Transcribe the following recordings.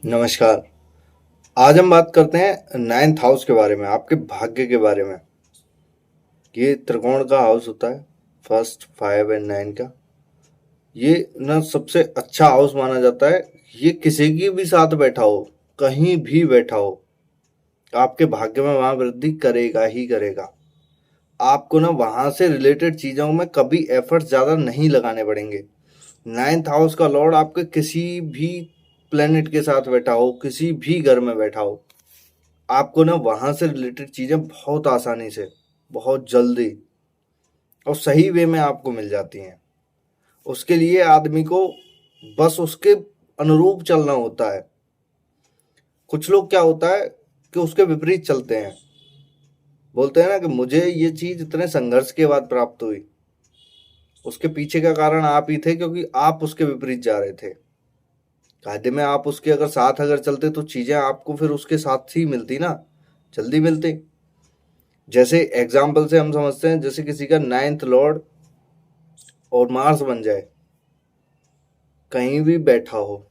नमस्कार। आज हम बात करते हैं नाइन्थ हाउस के बारे में, आपके भाग्य के बारे में। ये त्रिकोण का हाउस होता है, फर्स्ट 5 एंड 9 का। ये ना सबसे अच्छा हाउस माना जाता है। ये किसी की भी साथ बैठा हो, कहीं भी बैठा हो, आपके भाग्य में वहां वृद्धि करेगा ही करेगा। आपको ना वहां से रिलेटेड चीजों में कभी एफर्ट ज्यादा नहीं लगाने पड़ेंगे। नाइन्थ हाउस का लॉर्ड आपके किसी भी प्लेनेट के साथ बैठा हो, किसी भी घर में बैठा हो, आपको ना वहां से रिलेटेड चीजें बहुत आसानी से, बहुत जल्दी और सही वे में आपको मिल जाती हैं। उसके लिए आदमी को बस उसके अनुरूप चलना होता है। कुछ लोग क्या होता है कि उसके विपरीत चलते हैं, बोलते हैं ना कि मुझे ये चीज इतने संघर्ष के बाद प्राप्त हुई। उसके पीछे का कारण आप ही थे, क्योंकि आप उसके विपरीत जा रहे थे। कायदे में आप उसके अगर साथ अगर चलते तो चीजें आपको फिर उसके साथ ही मिलती ना, जल्दी मिलती। जैसे एग्जाम्पल से हम समझते हैं, जैसे किसी का नाइन्थ लॉर्ड और मार्स बन जाए, कहीं भी बैठा हो,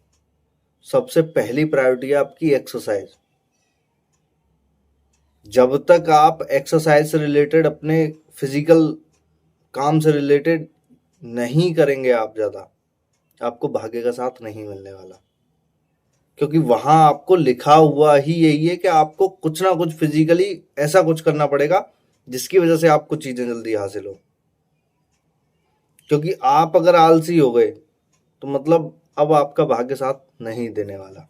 सबसे पहली प्रायोरिटी है आपकी एक्सरसाइज। जब तक आप एक्सरसाइज से रिलेटेड, अपने फिजिकल काम से रिलेटेड नहीं करेंगे आप ज्यादा, आपको भाग्य का साथ नहीं मिलने वाला। क्योंकि वहां आपको लिखा हुआ ही यही है कि आपको कुछ ना कुछ फिजिकली ऐसा कुछ करना पड़ेगा जिसकी वजह से आपको चीजें जल्दी हासिल हो। क्योंकि आप अगर आलसी हो गए तो मतलब अब आपका भाग्य साथ नहीं देने वाला।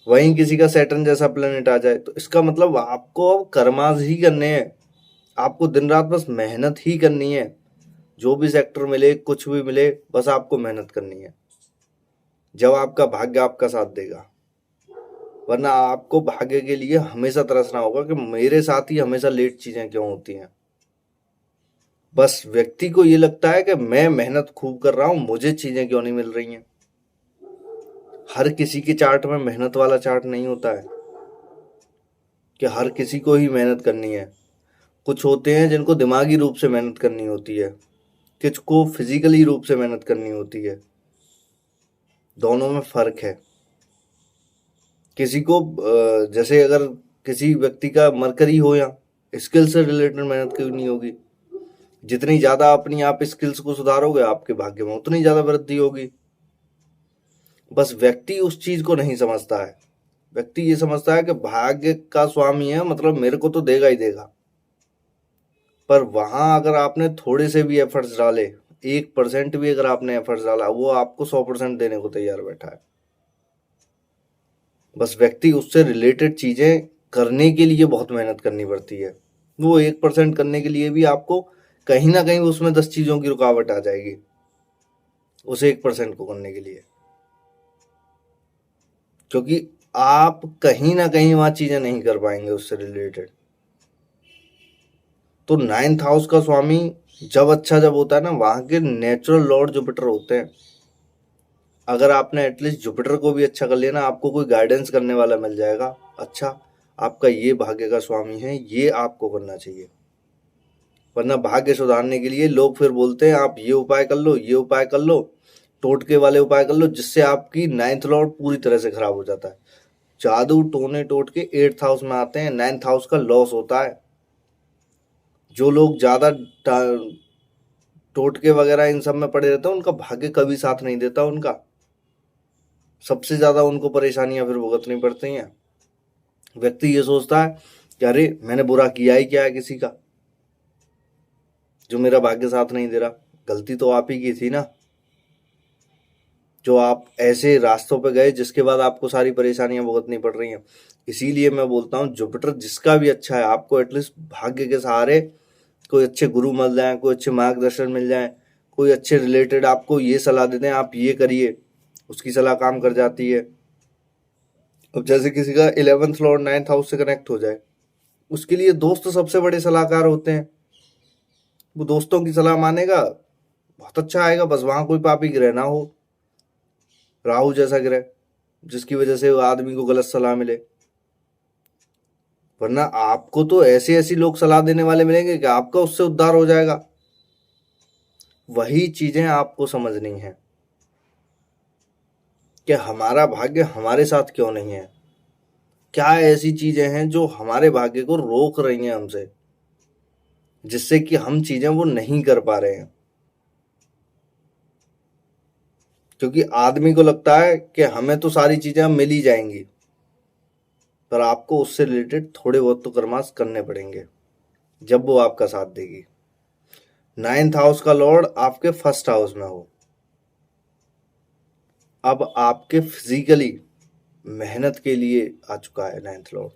वहीं किसी का सैटर्न जैसा प्लेनेट आ जाए तो इसका मतलब आपको अब कर्मास ही करने हैं। आपको दिन रात बस मेहनत ही करनी है। जो भी सेक्टर मिले, कुछ भी मिले, बस आपको मेहनत करनी है, जब आपका भाग्य आपका साथ देगा। वरना आपको भाग्य के लिए हमेशा तरसना होगा कि मेरे साथ ही हमेशा लेट चीजें क्यों होती हैं। बस व्यक्ति को ये लगता है कि मैं मेहनत खूब कर रहा हूं, मुझे चीजें क्यों नहीं मिल रही हैं। हर किसी के चार्ट में मेहनत वाला चार्ट नहीं होता है कि हर किसी को ही मेहनत करनी है। कुछ होते हैं जिनको दिमागी रूप से मेहनत करनी होती है, कुछ को फिजिकली रूप से मेहनत करनी होती है। दोनों में फर्क है। किसी को जैसे अगर किसी व्यक्ति का मरकरी हो या स्किल से रिलेटेड मेहनत करनी होगी, जितनी ज्यादा अपनी आप स्किल्स को सुधारोगे आपके भाग्य में उतनी ज्यादा वृद्धि होगी। बस व्यक्ति उस चीज को नहीं समझता है। व्यक्ति ये समझता है कि भाग्य का स्वामी है, मतलब मेरे को तो देगा ही देगा। पर वहां अगर आपने थोड़े से भी एफर्ट्स डाले, 1% भी अगर आपने एफर्ट्स डाला, वो आपको 100% देने को तैयार बैठा है। बस व्यक्ति उससे रिलेटेड चीजें करने के लिए बहुत मेहनत करनी पड़ती है। वो 1% करने के लिए भी आपको कहीं ना कहीं उसमें 10 चीजों की रुकावट आ जाएगी उस 1% को करने के लिए। क्योंकि आप कहीं ना कहीं वहां चीजें नहीं कर पाएंगे उससे रिलेटेड। तो नाइन्थ हाउस का स्वामी जब होता है ना, वहां के नेचुरल लॉर्ड जुपिटर होते हैं। अगर आपने एटलीस्ट जुपिटर को भी अच्छा कर लिया ना, आपको कोई गाइडेंस करने वाला मिल जाएगा। अच्छा, आपका ये भाग्य का स्वामी है, ये आपको करना चाहिए। वरना भाग्य सुधारने के लिए लोग फिर बोलते हैं आप ये उपाय कर लो, ये उपाय कर लो, टोटके वाले उपाय कर लो, जिससे आपकी नाइन्थ लॉर्ड पूरी तरह से खराब हो जाता है। जादू टोने टोटके 8th हाउस में आते हैं, 9th हाउस का लॉस होता है। जो लोग ज्यादा टोटके वगैरह इन सब में पड़े रहते हैं, उनका भाग्य कभी साथ नहीं देता। उनका सबसे ज्यादा उनको परेशानियां फिर भुगतनी पड़ती हैं। व्यक्ति ये सोचता है कि अरे मैंने बुरा किया ही क्या है किसी का, जो मेरा भाग्य साथ नहीं दे रहा। गलती तो आप ही की थी ना, जो आप ऐसे रास्तों पे गए जिसके बाद आपको सारी परेशानियां भुगतनी पड़ रही हैं। इसीलिए मैं बोलता हूँ जुपिटर जिसका भी अच्छा है, आपको एटलीस्ट भाग्य के सहारे कोई अच्छे गुरु मिल जाए, कोई अच्छे मार्गदर्शन मिल जाए, कोई अच्छे रिलेटेड आपको ये सलाह दे दें आप ये करिए, उसकी सलाह काम कर जाती है। अब जैसे किसी का 11th लॉर्ड 9th हाउस से कनेक्ट हो जाए, उसके लिए दोस्त सबसे बड़े सलाहकार होते हैं। वो दोस्तों की सलाह मानेगा, बहुत अच्छा आएगा। बस वहां कोई पापी ग्रह ना हो, राहु जैसा ग्रह, जिसकी वजह से आदमी को गलत सलाह मिले। वरना आपको तो ऐसे ऐसी लोग सलाह देने वाले मिलेंगे कि आपका उससे उद्धार हो जाएगा। वही चीजें आपको समझनी है। कि हमारा भाग्य हमारे साथ क्यों नहीं है, क्या ऐसी चीजें हैं जो हमारे भाग्य को रोक रही हैं हमसे, जिससे कि हम चीजें वो नहीं कर पा रहे हैं। क्योंकि आदमी को लगता है कि हमें तो सारी चीजें मिल ही जाएंगी, पर आपको उससे रिलेटेड थोड़े बहुत तो कर्मास करने पड़ेंगे, जब वो आपका साथ देगी। 9th हाउस का लॉर्ड आपके फर्स्ट हाउस में हो, अब आपके फिजिकली मेहनत के लिए आ चुका है 9th लॉर्ड।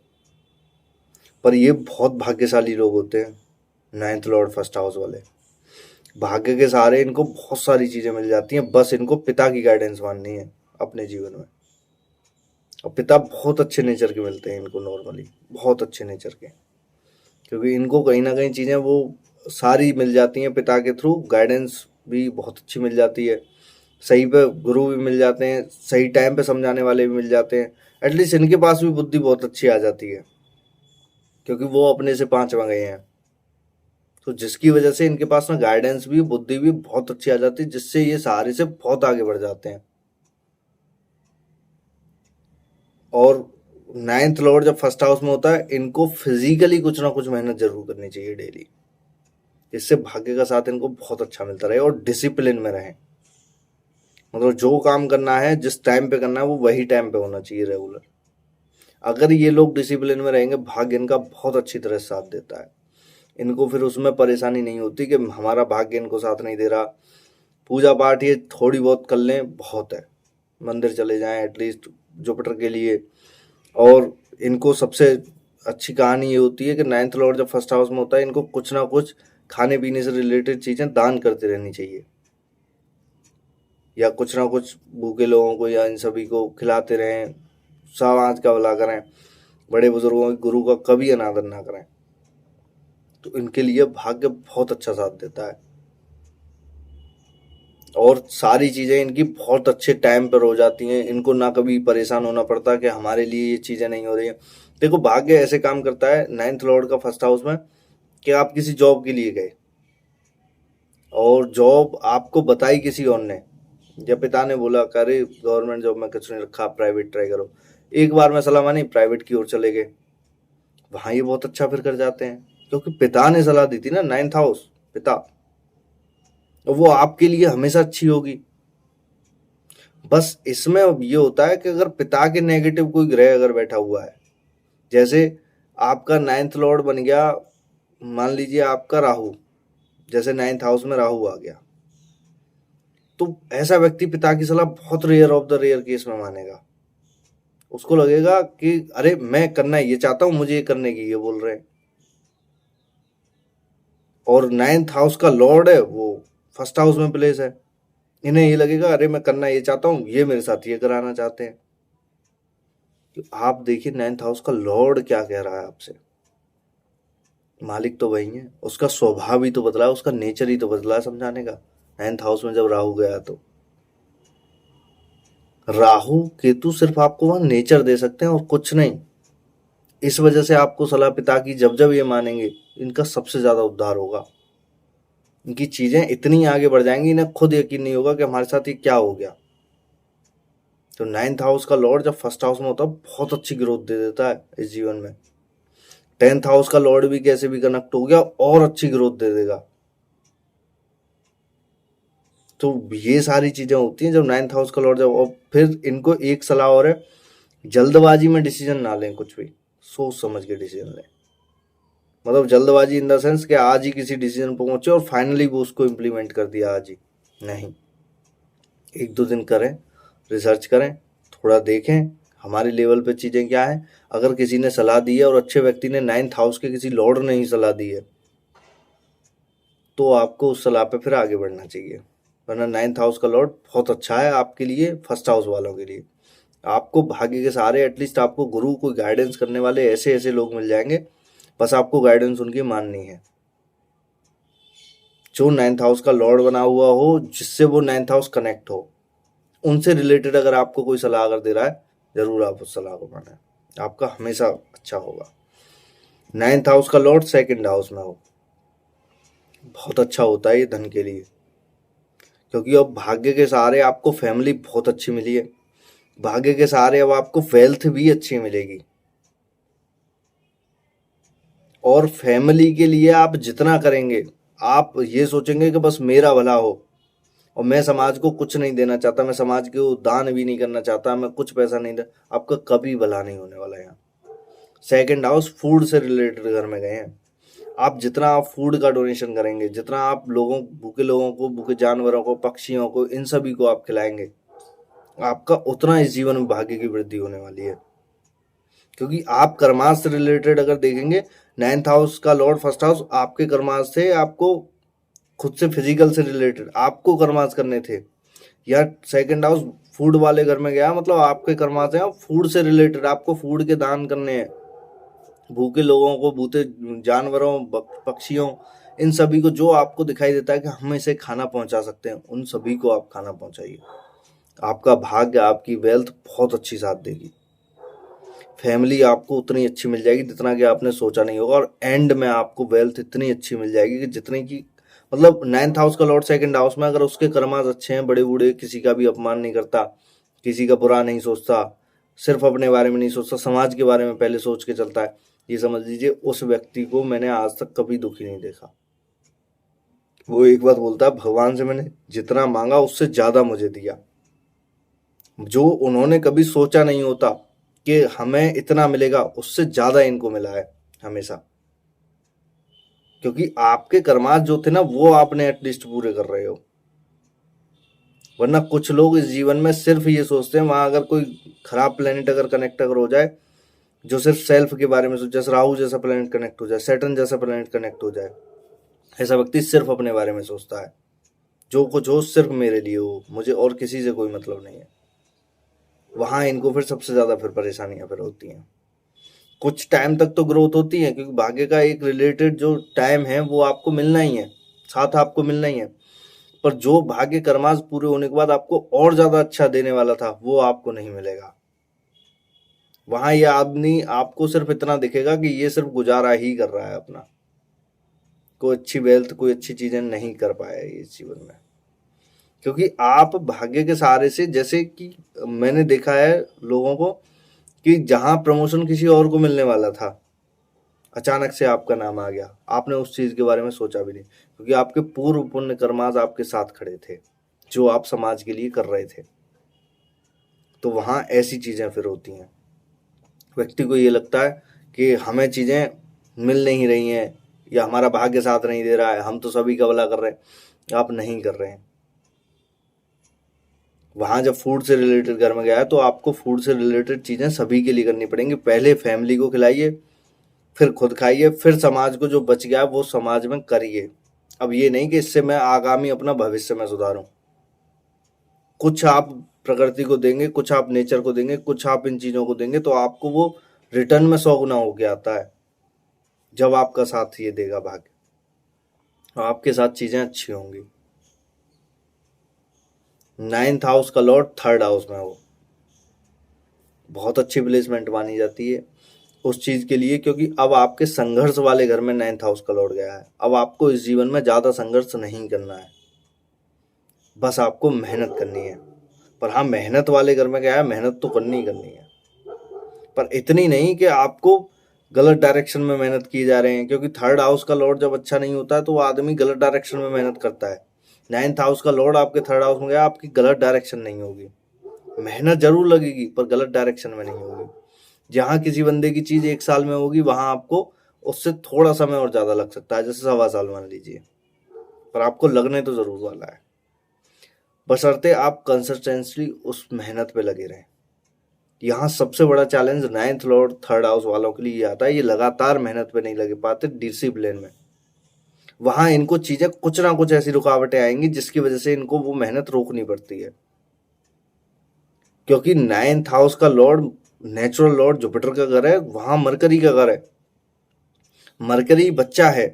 पर ये बहुत भाग्यशाली लोग होते हैं 9th लॉर्ड फर्स्ट हाउस वाले। भाग्य के सहारे इनको बहुत सारी चीजें मिल जाती हैं, बस इनको पिता की गाइडेंस माननी है अपने जीवन में। और पिता बहुत अच्छे नेचर के मिलते हैं इनको, नॉर्मली बहुत अच्छे नेचर के, क्योंकि इनको कहीं ना कहीं चीज़ें वो सारी मिल जाती हैं पिता के थ्रू। गाइडेंस भी बहुत अच्छी मिल जाती है, सही पे गुरु भी मिल जाते हैं, सही टाइम पे समझाने वाले भी मिल जाते हैं। एटलीस्ट इनके पास भी बुद्धि बहुत अच्छी आ जाती है, क्योंकि वो अपने से 5वां गए हैं। तो जिसकी वजह से इनके पास ना गाइडेंस भी, बुद्धि भी बहुत अच्छी आ जाती है, जिससे ये सहारे से बहुत आगे बढ़ जाते हैं। और 9th लॉर्ड जब फर्स्ट हाउस में होता है, इनको फिजिकली कुछ ना कुछ मेहनत जरूर करनी चाहिए डेली, इससे भाग्य का साथ इनको बहुत अच्छा मिलता रहे और डिसिप्लिन में रहें। मतलब जो काम करना है, जिस टाइम पे करना है, वो वही टाइम पे होना चाहिए रेगुलर। अगर ये लोग डिसिप्लिन में रहेंगे, भाग्य इनका बहुत अच्छी तरह से साथ देता है। इनको फिर उसमें परेशानी नहीं होती कि हमारा भाग्य इनको साथ नहीं दे रहा। पूजा पाठ ये थोड़ी बहुत कर लें, बहुत है। मंदिर चले जाएं एटलीस्ट जुपिटर के लिए। और इनको सबसे अच्छी कहानी ये होती है कि 9th लॉर्ड जब फर्स्ट हाउस में होता है, इनको कुछ ना कुछ खाने पीने से रिलेटेड चीज़ें दान करती रहनी चाहिए, या कुछ ना कुछ भूखे लोगों को या इन सभी को खिलाते रहें, समाज का भला करें, बड़े बुजुर्गों के गुरु का कभी अनादर ना करें। तो इनके लिए भाग्य बहुत अच्छा साथ देता है, और सारी चीज़ें इनकी बहुत अच्छे टाइम पर हो जाती हैं। इनको ना कभी परेशान होना पड़ता कि हमारे लिए ये चीज़ें नहीं हो रही हैं। देखो, भाग्य ऐसे काम करता है 9th लॉर्ड का फर्स्ट हाउस में, कि आप किसी जॉब के लिए गए और जॉब आपको बताई किसी और ने, जब पिता ने बोला अरे गवर्नमेंट जॉब में कुछ नहीं रखा, प्राइवेट ट्राई करो, एक बार में सलाह मानी, प्राइवेट की ओर चले गए। वहां ये बहुत अच्छा फिर कर जाते हैं, क्योंकि पिता ने सलाह दी थी ना, 9th हाउस पिता, और वो आपके लिए हमेशा अच्छी होगी। बस इसमें अब ये होता है कि अगर पिता के नेगेटिव कोई ग्रह अगर बैठा हुआ है, जैसे आपका 9th लॉर्ड बन गया, मान लीजिए आपका राहु, जैसे 9th हाउस में राहु आ गया, तो ऐसा व्यक्ति पिता की सलाह बहुत rare of the rare case में मानेगा। उसको लगेगा कि अरे मैं करना ये चाहता हूं, मुझे ये करने की ये बोल रहे हैं। और 9th हाउस का लॉर्ड है वो फर्स्ट हाउस में प्लेस है, इन्हें ये लगेगा अरे मैं करना ये चाहता हूँ, ये मेरे साथ ये कराना चाहते हैं। तो आप देखिए 9th हाउस का लॉर्ड क्या कह रहा है आपसे। मालिक तो वही है, उसका स्वभाव ही तो बदला है, उसका नेचर ही तो बदला है समझाने का। 9th हाउस में जब राहु गया, तो राहु केतु सिर्फ आपको वहां नेचर दे सकते हैं और कुछ नहीं। इस वजह से आपको सलाह पिता की जब जब ये मानेंगे, इनका सबसे ज्यादा उद्धार होगा। इनकी चीजें इतनी आगे बढ़ जाएंगी, इन्हें खुद यकीन नहीं होगा कि हमारे साथ ये क्या हो गया। तो 9th हाउस का लॉर्ड जब फर्स्ट हाउस में होता है, बहुत अच्छी ग्रोथ दे देता है इस जीवन में। 10th हाउस का लॉर्ड भी कैसे भी कनेक्ट हो गया, और अच्छी ग्रोथ दे देगा। तो ये सारी चीजें होती हैं जब 9th हाउस का लॉर्ड जब। और फिर इनको एक सलाह और है, जल्दबाजी में डिसीजन ना लें, कुछ भी सोच समझ के डिसीजन लें। मतलब जल्दबाजी इन द सेंस कि आज ही किसी डिसीजन पर पहुंचे और फाइनली वो उसको इम्प्लीमेंट कर दिया आज ही, नहीं। 1-2 दिन करें, रिसर्च करें, थोड़ा देखें हमारे लेवल पे चीज़ें क्या हैं। अगर किसी ने सलाह दी है और अच्छे व्यक्ति ने 9th हाउस के किसी लॉर्ड ने ही सलाह दी है, तो आपको उस सलाह पे फिर आगे बढ़ना चाहिए। वरना 9th हाउस का लॉर्ड बहुत अच्छा है आपके लिए, फर्स्ट हाउस वालों के लिए। आपको भाग्य के सहारे एटलीस्ट आपको गुरु को गाइडेंस करने वाले ऐसे ऐसे लोग मिल जाएंगे, बस आपको गाइडेंस उनकी माननी है। जो 9th हाउस का लॉर्ड बना हुआ हो, जिससे वो 9th हाउस कनेक्ट हो, उनसे रिलेटेड अगर आपको कोई सलाह अगर दे रहा है, जरूर आप उस सलाह को माने, आपका हमेशा अच्छा होगा। 9th हाउस का लॉर्ड 2nd हाउस में हो, बहुत अच्छा होता है ये धन के लिए, क्योंकि अब भाग्य के सहारे आपको फैमिली बहुत अच्छी मिली है। भाग्य के सहारे अब आपको वेल्थ भी अच्छी मिलेगी, और फैमिली के लिए आप जितना करेंगे, आप ये सोचेंगे कि बस मेरा भला हो और मैं समाज को कुछ नहीं देना चाहता, मैं समाज को दान भी नहीं करना चाहता, मैं कुछ पैसा नहीं दे, आपका कभी भला नहीं होने वाला। यहाँ सेकंड हाउस फूड से रिलेटेड घर में गए हैं, आप जितना आप फूड का डोनेशन करेंगे, जितना आप भूखे लोगों को, भूखे जानवरों को, पक्षियों को, इन सभी को आप खिलाएंगे, आपका उतना इस जीवन में भाग्य की वृद्धि होने वाली है। क्योंकि आप कर्माश से रिलेटेड अगर देखेंगे, 9th हाउस का लॉर्ड फर्स्ट हाउस आपके कर्माश से, आपको खुद से फिजिकल से रिलेटेड आपको कर्माश करने थे, या सेकंड हाउस फूड वाले घर में गया, मतलब आपके कर्माश हैं फूड से रिलेटेड, आपको फूड के दान करने हैं, भूखे लोगों को, भूखे जानवरों, पक्षियों, इन सभी को जो आपको दिखाई देता है कि हम इसे खाना पहुंचा सकते हैं, उन सभी को आप खाना पहुंचाइए। आपका भाग्य, आपकी वेल्थ बहुत अच्छी साथ देगी, फैमिली आपको उतनी अच्छी मिल जाएगी जितना कि आपने सोचा नहीं होगा, और एंड में आपको वेल्थ इतनी अच्छी मिल जाएगी कि जितनी की, मतलब 9th हाउस का लॉर्ड सेकंड हाउस में अगर उसके कर्मास अच्छे हैं, बड़े बूढ़े, किसी का भी अपमान नहीं करता, किसी का बुरा नहीं सोचता, सिर्फ अपने बारे में नहीं सोचता, समाज के बारे में पहले सोच के चलता है, ये समझ लीजिए उस व्यक्ति को मैंने आज तक कभी दुखी नहीं देखा। वो एक बात बोलता है, भगवान से मैंने जितना मांगा उससे ज्यादा मुझे दिया। जो उन्होंने कभी सोचा नहीं होता कि हमें इतना मिलेगा, उससे ज्यादा इनको मिला है हमेशा, क्योंकि आपके कर्माश जो थे ना, वो आपने एटलीस्ट पूरे कर रहे हो। वरना कुछ लोग इस जीवन में सिर्फ ये सोचते हैं, वहां अगर कोई खराब प्लेनेट अगर कनेक्ट अगर हो जाए, जो सिर्फ सेल्फ के बारे में सोचे, जैसे राहु जैसा प्लेनेट कनेक्ट हो जाए, सैटर्न जैसा प्लेनेट कनेक्ट हो जाए, ऐसा व्यक्ति सिर्फ अपने बारे में सोचता है, जो कुछ हो सिर्फ मेरे लिए हो, मुझे और किसी से कोई मतलब नहीं है। वहां इनको फिर सबसे ज्यादा फिर परेशानियां फिर होती हैं। कुछ टाइम तक तो ग्रोथ होती है, क्योंकि भाग्य का एक रिलेटेड जो टाइम है वो आपको मिलना ही है, साथ आपको मिलना ही है, पर जो भाग्य कर्मास पूरे होने के बाद आपको और ज्यादा अच्छा देने वाला था, वो आपको नहीं मिलेगा। वहां ये आदमी आपको सिर्फ इतना दिखेगा कि ये सिर्फ गुजारा ही कर रहा है अपना, कोई अच्छी वेल्थ, कोई अच्छी चीजें नहीं कर पाया इस जीवन में। क्योंकि आप भाग्य के सहारे से, जैसे कि मैंने देखा है लोगों को, कि जहां प्रमोशन किसी और को मिलने वाला था, अचानक से आपका नाम आ गया, आपने उस चीज के बारे में सोचा भी नहीं, क्योंकि आपके पूर्व पुण्य कर्मास आपके साथ खड़े थे, जो आप समाज के लिए कर रहे थे। तो वहां ऐसी चीजें फिर होती हैं, व्यक्ति को ये लगता है कि हमें चीजें मिल नहीं रही हैं, या हमारा भाग्य साथ नहीं दे रहा है, हम तो सभी का भला कर रहे हैं, आप नहीं कर रहे हैं। वहां जब फूड से रिलेटेड घर में गया है, तो आपको फूड से रिलेटेड चीजें सभी के लिए करनी पड़ेंगी। पहले फैमिली को खिलाइए, फिर खुद खाइए, फिर समाज को जो बच गया वो समाज में करिए। अब ये नहीं कि इससे मैं आगामी अपना भविष्य में सुधारूं। कुछ आप प्रकृति को देंगे, कुछ आप नेचर को देंगे, कुछ आप इन चीजों को देंगे, तो आपको वो रिटर्न में 100 गुना होके आता है, जब आपका साथ ये देगा भाग्य, आपके साथ चीजें अच्छी होंगी। 9th हाउस का लॉर्ड 3rd हाउस में हो, बहुत अच्छी प्लेसमेंट मानी जाती है उस चीज के लिए, क्योंकि अब आपके संघर्ष वाले घर में 9th हाउस का लॉर्ड गया है। अब आपको इस जीवन में ज्यादा संघर्ष नहीं करना है, बस आपको मेहनत करनी है। पर हाँ, मेहनत वाले घर में गया है, मेहनत तो करनी ही करनी है, पर इतनी नहीं कि आपको गलत डायरेक्शन में मेहनत किए जा रहे हैं। क्योंकि 3rd हाउस का लॉर्ड जब अच्छा नहीं होता है, तो वो आदमी गलत डायरेक्शन में मेहनत करता है। 9th हाउस का लॉर्ड आपके 3rd हाउस में गया, आपकी गलत डायरेक्शन नहीं होगी, मेहनत जरूर लगेगी पर गलत डायरेक्शन में नहीं होगी। जहां किसी बंदे की चीज 1 साल में होगी, वहां आपको उससे थोड़ा समय और ज्यादा लग सकता है, जैसे 1.25 साल मान लीजिए, पर आपको लगने तो जरूर वाला है, बशर्ते आप कंसिस्टेंटली उस मेहनत पे लगे रहें। यहाँ सबसे बड़ा challenge 9th Lord 3rd house वालों के लिए आता है, ये लगातार मेहनत पे नहीं लगे पाते, डिसिप्लिन में। वहां इनको चीजें कुछ ना कुछ ऐसी रुकावटें आएंगी जिसकी वजह से इनको वो मेहनत रोकनी पड़ती है। क्योंकि 9th हाउस का लॉर्ड, नेचुरल लॉर्ड जुपिटर का घर है, वहां मरकरी का घर है, मरकरी बच्चा है,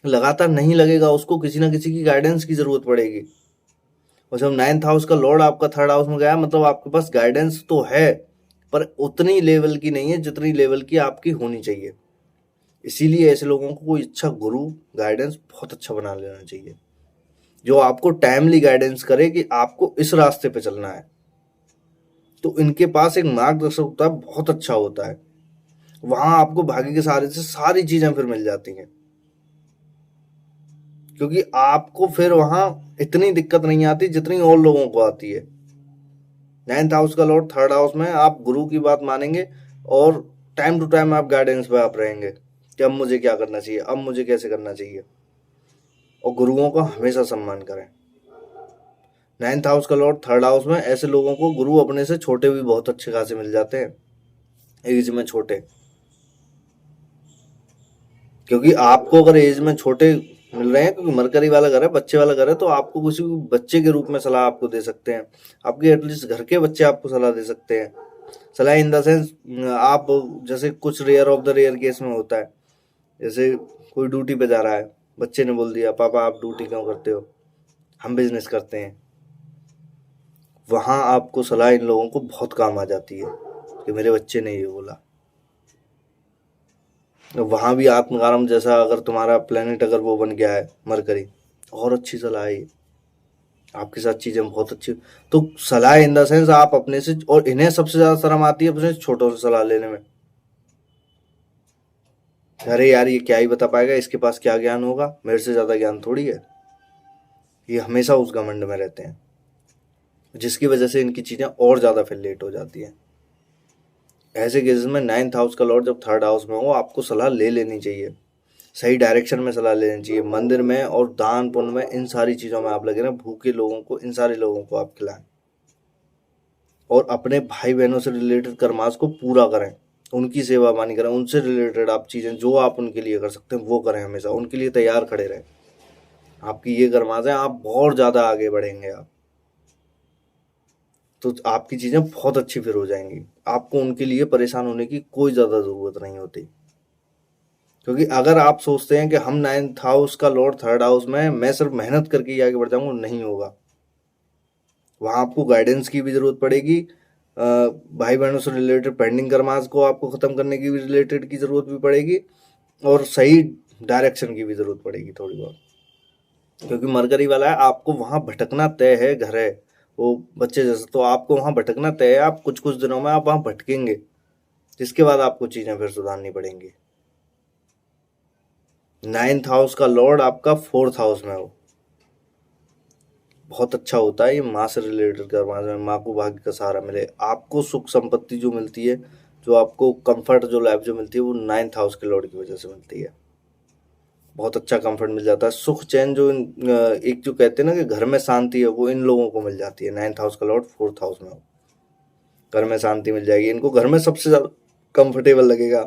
लगातार नहीं लगेगा, उसको किसी ना किसी की गाइडेंस की जरूरत पड़ेगी। और जब 9th हाउस का लॉर्ड आपका 3rd हाउस में गया, मतलब आपके पास गाइडेंस तो है, पर उतनी लेवल की नहीं है जितनी लेवल की आपकी होनी चाहिए। इसीलिए ऐसे लोगों को कोई अच्छा गुरु, गाइडेंस बहुत अच्छा बना लेना चाहिए, जो आपको टाइमली गाइडेंस करे कि आपको इस रास्ते पे चलना है, तो इनके पास एक मार्गदर्शक होता है, बहुत अच्छा होता है। वहां आपको भाग्य के सहारे से सारी चीजें फिर मिल जाती हैं, क्योंकि आपको फिर वहां इतनी दिक्कत नहीं आती जितनी और लोगों को आती है। 9th हाउस का लॉर्ड 3rd हाउस में, आप गुरु की बात मानेंगे और टाइम टू टाइम आप गाइडेंस पे आप रहेंगे कि अब मुझे क्या करना चाहिए, अब मुझे कैसे करना चाहिए, और गुरुओं का हमेशा सम्मान करें। 9th हाउस का लॉर्ड 3rd हाउस में, ऐसे लोगों को गुरु अपने से छोटे भी बहुत अच्छे खासे मिल जाते हैं, एज में छोटे। क्योंकि आपको अगर एज में छोटे मिल रहे हैं, क्योंकि मरकरी वाला घर है, बच्चे वाला घर है, तो आपको किसी बच्चे के रूप में सलाह आपको दे सकते हैं। आपके एटलीस्ट घर के बच्चे आपको सलाह दे सकते हैं। सलाह इन द सेंस, आप जैसे कुछ rare of the rare case में होता है, जैसे कोई ड्यूटी पे जा रहा है, बच्चे ने बोल दिया पापा आप ड्यूटी क्यों करते हो, हम बिजनेस करते हैं। वहां आपको सलाह इन लोगों को बहुत काम आ जाती है कि मेरे बच्चे ने ये बोला। वहां भी आत्मकारम जैसा अगर तुम्हारा प्लेनेट अगर वो बन गया है मरकरी, और अच्छी सलाह है, आपके साथ चीजें बहुत अच्छी। तो सलाह इन द सेंस आप अपने से, और इन्हें सबसे ज्यादा शर्म आती है अपने छोटों से सलाह लेने में। अरे यार ये क्या ही बता पाएगा, इसके पास क्या ज्ञान होगा, मेरे से ज्यादा ज्ञान थोड़ी है। ये हमेशा उस घमंड में रहते हैं, जिसकी वजह से इनकी चीजें और ज्यादा फिर लेट हो जाती हैं। ऐसे केसेस में 9th हाउस का लॉर्ड जब 3rd हाउस में हो, आपको सलाह ले लेनी चाहिए, सही डायरेक्शन में सलाह लेनी चाहिए। मंदिर में और दान पुण्य में, इन सारी चीज़ों में आप लगे रहें, भूखे लोगों को, इन सारे लोगों को आप खिलाएं, और अपने भाई बहनों से रिलेटेड कर्मास को पूरा करें, उनकी सेवा पानी करें, उनसे रिलेटेड आप चीज़ें जो आप उनके लिए कर सकते हैं वो करें, हमेशा उनके लिए तैयार खड़े रहें। आपकी ये कर्मास है, आप बहुत ज़्यादा आगे बढ़ेंगे आप, तो आपकी चीज़ें बहुत अच्छी फिर हो जाएंगी। आपको उनके लिए परेशान होने की कोई ज़्यादा ज़रूरत नहीं होती। क्योंकि अगर आप सोचते हैं कि हम 9th हाउस का लॉर्ड 3rd हाउस में, मैं सिर्फ मेहनत करके ही आगे बढ़ जाऊंगा, नहीं होगा। वहां आपको गाइडेंस की भी जरूरत पड़ेगी, भाई बहनों से रिलेटेड पेंडिंग कर्मास को आपको खत्म करने की भी रिलेटेड की जरूरत भी पड़ेगी, और सही डायरेक्शन की भी जरूरत पड़ेगी थोड़ी बहुत। क्योंकि मरकरी वाला है, आपको वहां भटकना तय है, घर है वो बच्चे जैसे, तो आपको वहां भटकना तय है। आप कुछ कुछ दिनों में आप वहां भटकेंगे, जिसके बाद आपको चीजें फिर सुधारनी पड़ेंगी। 9th हाउस का लॉर्ड आपका 4th हाउस में हो, बहुत अच्छा होता है ये माँ से रिलेटेड करवा में। माँ को भाग्य का सहारा मिले, आपको सुख संपत्ति जो मिलती है, जो आपको कंफर्ट जो लाइफ जो मिलती है, वो 9th हाउस के लॉर्ड की वजह से मिलती है। बहुत अच्छा कंफर्ट मिल जाता है, सुख चैन जो एक जो कहते हैं ना कि घर में शांति है, वो इन लोगों को मिल जाती है। 9th हाउस का लॉर्ड 4th हाउस में हो, घर में शांति मिल जाएगी इनको, घर में सबसे ज्यादा कंफर्टेबल लगेगा,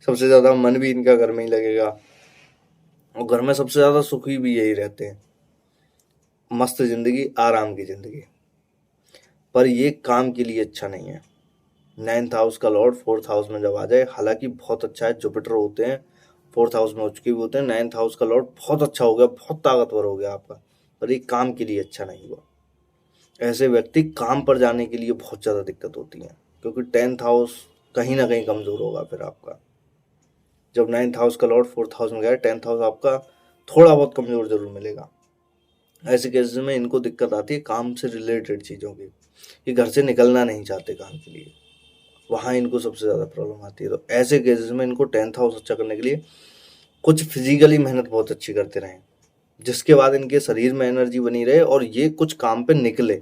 सबसे ज्यादा मन भी इनका घर में ही लगेगा, और घर में सबसे ज्यादा सुखी भी यही रहते हैं। मस्त जिंदगी, आराम की जिंदगी। पर ये काम के लिए अच्छा नहीं है। 9th हाउस का लॉर्ड 4th हाउस में जब आ जाए, हालांकि बहुत अच्छा है, जुपिटर होते हैं 4th हाउस में हो चुके भी होते हैं। 9th हाउस का लॉर्ड बहुत अच्छा हो गया, बहुत ताकतवर हो गया आपका, पर ये काम के लिए अच्छा नहीं हुआ। ऐसे व्यक्ति काम पर जाने के लिए बहुत ज़्यादा दिक्कत होती है, क्योंकि 10th हाउस कहीं ना कहीं कमज़ोर होगा फिर आपका। जब 9th हाउस का लॉर्ड 4th हाउस में गया, 10th हाउस आपका थोड़ा बहुत कमज़ोर जरूर मिलेगा। ऐसे केसेस में इनको दिक्कत आती है काम से रिलेटेड चीज़ों की, ये घर से निकलना नहीं चाहते काम के लिए, वहाँ इनको सबसे ज़्यादा प्रॉब्लम आती है। तो ऐसे केसेस में इनको 10th हाउस अच्छा करने के लिए कुछ फिजिकली मेहनत बहुत अच्छी करते रहें, जिसके बाद इनके शरीर में एनर्जी बनी रहे और ये कुछ काम पे निकले।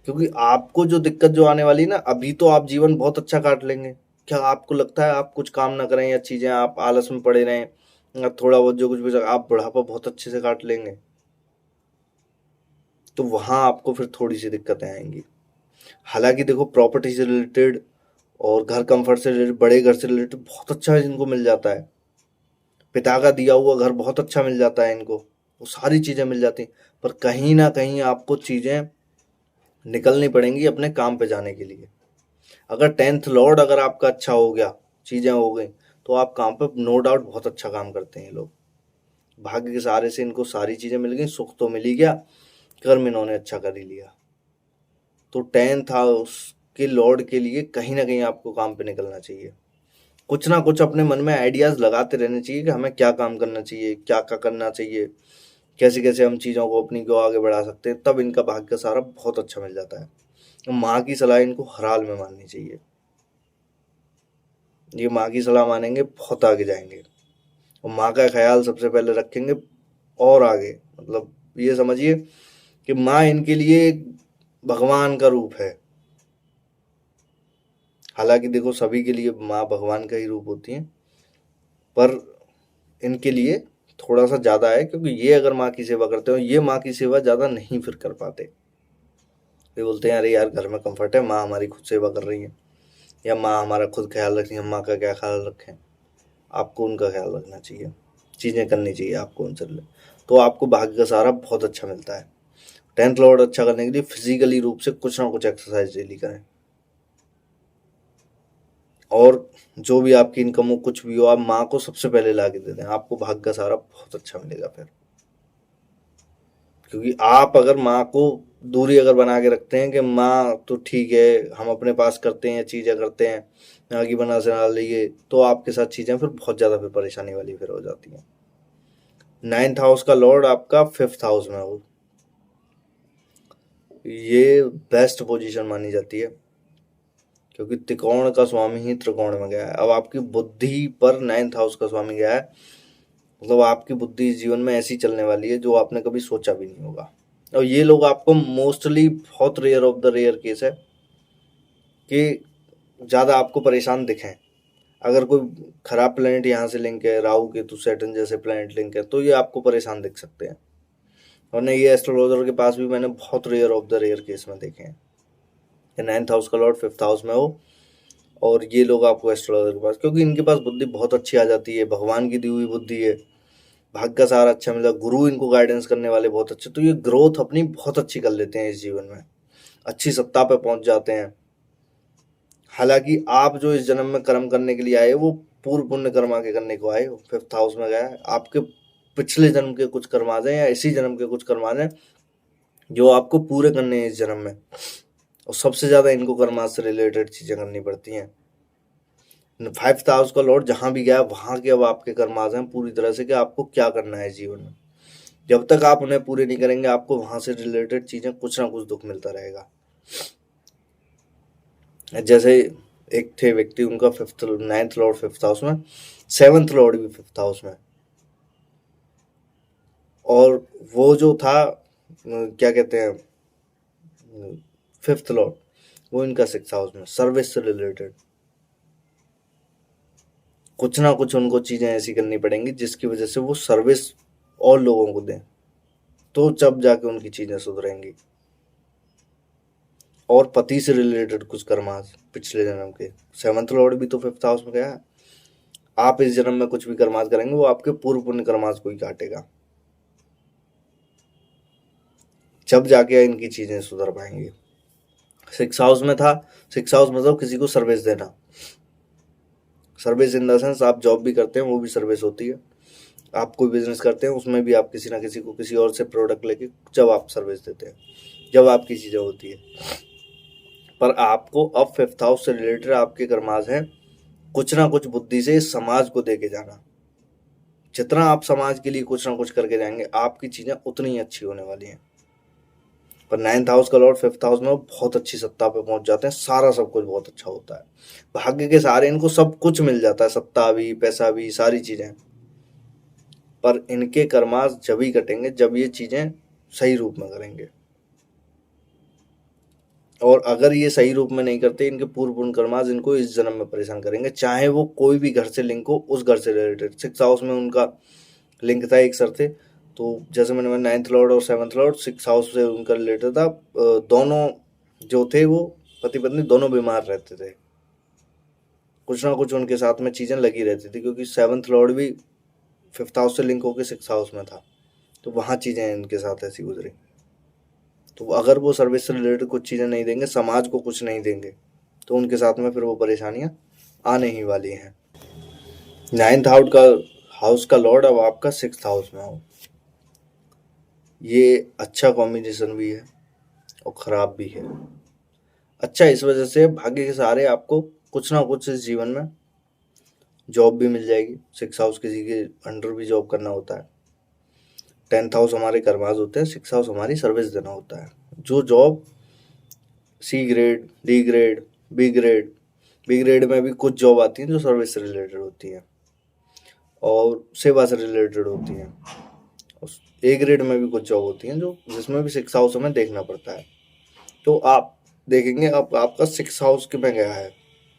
क्योंकि आपको जो दिक्कत जो आने वाली है ना, अभी तो आप जीवन बहुत अच्छा काट लेंगे। क्या आपको लगता है आप कुछ काम ना करें या चीज़ें आप आलस में पड़े रहें, या थोड़ा बहुत जो कुछ भी, आप बुढ़ापा बहुत अच्छे से काट लेंगे। तो वहाँ आपको फिर थोड़ी सी दिक्कतें आएंगी। हालांकि देखो, प्रॉपर्टी से रिलेटेड और घर कंफर्ट से रिलेटेड, बड़े घर से रिलेटेड बहुत अच्छा इनको मिल जाता है। पिता का दिया हुआ घर बहुत अच्छा मिल जाता है इनको, वो सारी चीज़ें मिल जाती हैं। पर कहीं ना कहीं आपको चीज़ें निकलनी पड़ेंगी अपने काम पे जाने के लिए। अगर 10th लॉर्ड अगर आपका अच्छा हो गया, चीज़ें हो गई, तो आप काम पे नो डाउट बहुत अच्छा काम करते हैं ये लोग। भाग्य के सहारे से इनको सारी चीज़ें मिल गई, सुख तो मिल ही गया, कर्म इन्होंने अच्छा कर ही लिया। तो 10th हाउस के लॉर्ड के लिए कहीं ना कहीं आपको काम पे निकलना चाहिए। कुछ ना कुछ अपने मन में आइडियाज़ लगाते रहने चाहिए कि हमें क्या काम करना चाहिए, क्या क्या करना चाहिए, कैसे कैसे हम चीज़ों को अपनी को आगे बढ़ा सकते हैं। तब इनका भाग्य का सहारा बहुत अच्छा मिल जाता है। माँ की सलाह इनको हर हाल में माननी चाहिए। ये माँ की सलाह मानेंगे बहुत आगे जाएंगे, और माँ का ख्याल सबसे पहले रखेंगे और आगे, मतलब ये समझिए कि माँ इनके लिए एक भगवान का रूप है। हालांकि देखो सभी के लिए माँ भगवान का ही रूप होती है, पर इनके लिए थोड़ा सा ज़्यादा है, क्योंकि ये अगर माँ की सेवा करते हो, ये माँ की सेवा ज़्यादा नहीं फिर कर पाते। ये बोलते हैं अरे यार घर में कंफर्ट है, माँ हमारी खुद सेवा कर रही है, या माँ हमारा खुद ख्याल रख रही है, हम माँ का क्या ख्याल रखें। आपको उनका ख्याल रखना चाहिए, चीज़ें करनी चाहिए आपको उनसे, तो आपको भाग्य का सहारा बहुत अच्छा मिलता है। 10th लॉर्ड अच्छा करने के लिए फिजिकली रूप से कुछ ना कुछ एक्सरसाइज डेली करें, और जो भी आपकी इनकम हो कुछ भी हो, आप माँ को सबसे पहले ला के दे दें, आपको भाग्य का सहारा बहुत अच्छा मिलेगा फिर। क्योंकि आप अगर माँ को दूरी अगर बना के रखते हैं कि माँ तो ठीक है, हम अपने पास करते हैं, चीज़ें करते हैं, आगे बना से ना लिए, तो आपके साथ चीज़ें फिर बहुत ज़्यादा फिर परेशानी वाली फिर हो जाती हैं। 9th हाउस का लॉर्ड आपका 5th हाउस में हो, ये बेस्ट पोजीशन मानी जाती है, क्योंकि त्रिकोण का स्वामी ही त्रिकोण में गया है। अब आपकी बुद्धि पर 9th हाउस का स्वामी गया है, मतलब आपकी बुद्धि जीवन में ऐसी चलने वाली है जो आपने कभी सोचा भी नहीं होगा। और ये लोग आपको मोस्टली, बहुत rare of the rare case है कि ज़्यादा आपको परेशान दिखें। अगर कोई खराब प्लैनेट यहाँ से लिंक है, राहु केतु सैटर्न जैसे प्लैनेट लिंक है, तो ये आपको परेशान दिख सकते हैं। और नहीं, ये एस्ट्रोलॉजर के पास भी मैंने बहुत rare of the rare case में देखे हैं कि 9th हाउस का लॉर्ड 5th हाउस में हो, और ये लोग आपको एस्ट्रोलॉजर के पास, क्योंकि इनके पास बुद्धि बहुत अच्छी आ जाती है, भगवान की दी हुई बुद्धि है, भाग्य का सहारा अच्छा मिला, गुरु इनको गाइडेंस करने वाले बहुत अच्छे, तो ये ग्रोथ अपनी बहुत अच्छी कर लेते हैं इस जीवन में, अच्छी सत्ता पे पहुंच जाते हैं। हालांकि आप जो इस जन्म में कर्म करने के लिए आए, वो पूर्व पुण्य कर्म आगे करने को आए हो। 5th हाउस में गया है, आपके पिछले जन्म के कुछ कर्म आ जाए या इसी जन्म के कुछ कर्म आ जाए जो आपको पूरे करने हैं इस जन्म में, और सबसे ज़्यादा इनको कर्मास से रिलेटेड चीज़ें करनी पड़ती हैं। 5th हाउस का लॉर्ड जहाँ भी गया वहाँ के अब आपके कर्मास हैं पूरी तरह से कि आपको क्या करना है जीवन में। जब तक आप उन्हें पूरे नहीं करेंगे, आपको वहाँ से रिलेटेड चीज़ें कुछ ना कुछ दुख मिलता रहेगा। जैसे एक थे व्यक्ति, उनका 9th लॉर्ड 5th हाउस में, 7th लॉर्ड भी 5th हाउस में, और वो जो था क्या कहते हैं 5th लॉर्ड, वो इनका 6th हाउस में, सर्विस से रिलेटेड कुछ ना कुछ उनको चीज़ें ऐसी करनी पड़ेंगी जिसकी वजह से वो सर्विस और लोगों को दें, तो जब जाके उनकी चीज़ें सुधरेंगी। और पति से रिलेटेड कुछ कर्मास पिछले जन्म के, 7th लॉर्ड भी तो 5th हाउस में गया है। आप इस जन्म में कुछ भी कर्मास करेंगे, वो आपके पूर्व पुण्य कर्मास को ही काटेगा, जब जाके इनकी चीज़ें सुधर पाएंगी। 6th हाउस में था, 6th हाउस मतलब किसी को सर्विस देना, सर्विस इन द सेंस आप जॉब भी करते हैं, वो भी सर्विस होती है। आप कोई बिजनेस करते हैं, उसमें भी आप किसी ना किसी को किसी और से प्रोडक्ट लेके जब आप सर्विस देते हैं, जब आपकी चीज़ें होती है। पर आपको अब 5th हाउस से रिलेटेड आपके कर्मास हैं कुछ ना कुछ बुद्धि से समाज को दे के जाना। जितना आप समाज के लिए कुछ ना कुछ करके जाएंगे, आपकी चीज़ें उतनी ही अच्छी होने वाली हैं। पर 9th हाउस का लॉर्ड 5th हाउस में वो बहुत अच्छी सत्ता पे पहुंच जाते हैं, सारा सब कुछ बहुत अच्छा होता है, भाग्य के सहारे इनको सब कुछ मिल जाता है, सत्ता भी, पैसा भी, सारी चीज़ें। पर इनके कर्मास जब ही कटेंगे जब ये चीज़ें सही रूप में करेंगे, और अगर ये सही रूप में नहीं करते, इनके पूर्व पुण्य कर्मास इनको इस जन्म में परेशान करेंगे, चाहे वो कोई भी घर से लिंक हो, उस घर से रिलेटेड। 6th हाउस में उनका लिंक था एक सर थे, तो जैसे मैंने 9th लॉर्ड और 7th लॉर्ड 6th हाउस से उनका रिलेटेड था। दोनों जो थे वो पति पत्नी दोनों बीमार रहते थे, कुछ ना कुछ उनके साथ में चीज़ें लगी रहती थी, क्योंकि 7th लॉर्ड भी 5th हाउस से लिंक होकर 6th हाउस में था, तो वहाँ चीज़ें इनके साथ ऐसी गुजरी। तो अगर वो सर्विस से रिलेटेड कुछ चीज़ें नहीं देंगे, समाज को कुछ नहीं देंगे, तो उनके साथ में फिर वो परेशानियाँ आने ही वाली हैं। 9th हाउस का लॉर्ड अब आपका 6th हाउस में हो, ये अच्छा कॉम्बिनेशन भी है और ख़राब भी है। अच्छा इस वजह से भाग्य के सहारे आपको कुछ ना कुछ इस जीवन में जॉब भी मिल जाएगी। 6th हाउस किसी के अंडर भी जॉब करना होता है, 10th हाउस हमारे कर्मास होते हैं, 6th हाउस हमारी सर्विस देना होता है। जो job C grade, D grade, B grade. B grade में भी कुछ जॉब आती हैं जो सर्विस से रिलेटेड होती हैं और सेवा से रिलेटेड होती हैं। उस ए ग्रेड में भी कुछ जॉब होती हैं जो जिसमें भी 6 हाउस हमें देखना पड़ता है। तो आप देखेंगे अब आपका 6 हाउस के में गया है,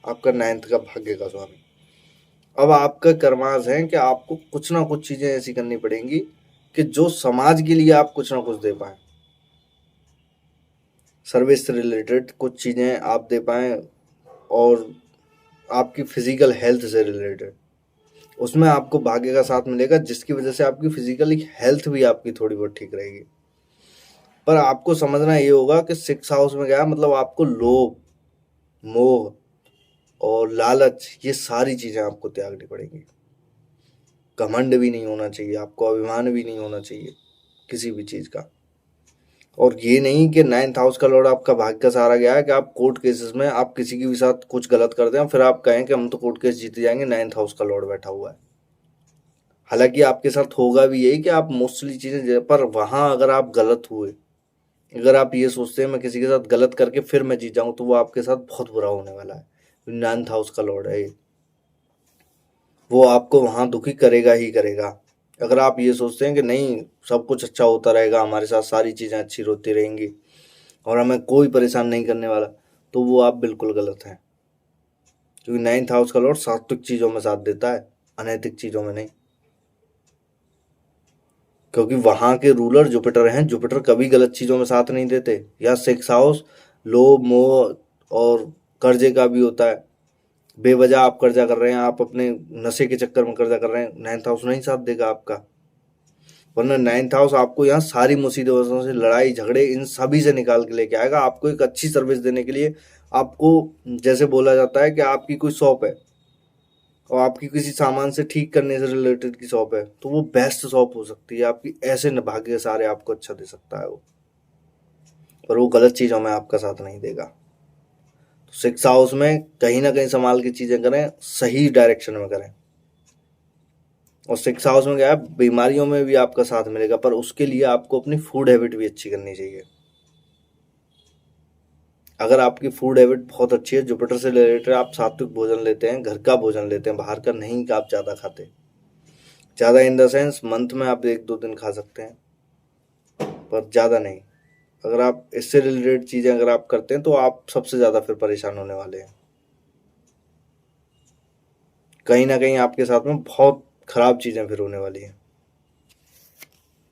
आपका 9th का भाग्य का स्वामी। अब आपका कर्मांश है कि आपको कुछ ना कुछ चीजें ऐसी करनी पड़ेंगी कि जो समाज के लिए आप कुछ ना कुछ दे पाए, सर्विस से रिलेटेड कुछ चीजें आप दे पाए और आपकी फिजिकल हेल्थ से रिलेटेड उसमें आपको भाग्य का साथ मिलेगा, जिसकी वजह से आपकी फिजिकल हेल्थ भी आपकी थोड़ी बहुत ठीक रहेगी। पर आपको समझना ये होगा कि 6 हाउस में गया मतलब आपको लोभ, मोह और लालच, ये सारी चीजें आपको त्यागनी पड़ेंगी। घमंड भी नहीं होना चाहिए आपको, अभिमान भी नहीं होना चाहिए किसी भी चीज का। और ये नहीं कि 9th हाउस का लॉर्ड आपका भाग्य का सहारा गया है कि आप कोर्ट केसेस में आप किसी के भी साथ कुछ गलत कर दें फिर आप कहें कि हम तो कोर्ट केस जीते जाएंगे, 9th हाउस का लॉर्ड बैठा हुआ है। हालांकि आपके साथ होगा भी यही कि आप मोस्टली चीजें, पर वहां अगर आप गलत हुए, अगर आप ये सोचते हैं मैं किसी के साथ गलत करके फिर मैं जीत जाऊं, तो वो आपके साथ बहुत बुरा होने वाला है। 9th हाउस का लॉर्ड है, वो आपको वहां दुखी करेगा ही करेगा। अगर आप ये सोचते हैं कि नहीं सब कुछ अच्छा होता रहेगा, हमारे साथ सारी चीजें अच्छी होती रहेंगी और हमें कोई परेशान नहीं करने वाला, तो वो आप बिल्कुल गलत हैं। क्योंकि 9th हाउस का लॉर्ड सात्विक चीजों में साथ देता है, अनैतिक चीजों में नहीं। क्योंकि वहां के रूलर जुपिटर हैं, जुपिटर कभी गलत चीजों में साथ नहीं देते। या 6 हाउस लोभ, मोह और कर्जे का भी होता है। बेवजह आप कर्जा कर रहे हैं, आप अपने नशे के चक्कर में कर्जा कर रहे हैं, 9th हाउस नहीं साथ देगा आपका। वरना 9th हाउस आपको यहाँ सारी मुसीबतों से, लड़ाई झगड़े, इन सभी से निकाल के लेके आएगा। आपको एक अच्छी सर्विस देने के लिए, आपको जैसे बोला जाता है कि आपकी कोई शॉप है और आपकी किसी सामान से ठीक करने से रिलेटेड की शॉप है, तो वो बेस्ट शॉप हो सकती है आपकी। ऐसे भाग्य सारे आपको अच्छा दे सकता है वो, पर वो गलत चीजों में आपका साथ नहीं देगा। तो 6 हाउस में कहीं ना कहीं संभाल की चीजें करें, सही डायरेक्शन में करें। और 6 हाउस में क्या है, बीमारियों में भी आपका साथ मिलेगा, पर उसके लिए आपको अपनी फूड हैबिट भी अच्छी करनी चाहिए। अगर आपकी फूड हैबिट बहुत अच्छी है, जुपिटर से रिलेटेड, आप सात्विक भोजन लेते हैं, घर का भोजन लेते हैं, बाहर का नहीं आप ज़्यादा खाते, ज़्यादा इन द सेंस मंथ में आप 1-2 दिन खा सकते हैं, पर ज़्यादा नहीं। अगर आप इससे रिलेटेड चीज़ें अगर आप करते हैं तो आप सबसे ज़्यादा फिर परेशान होने वाले हैं। कहीं ना कहीं आपके साथ में बहुत खराब चीज़ें फिर होने वाली हैं।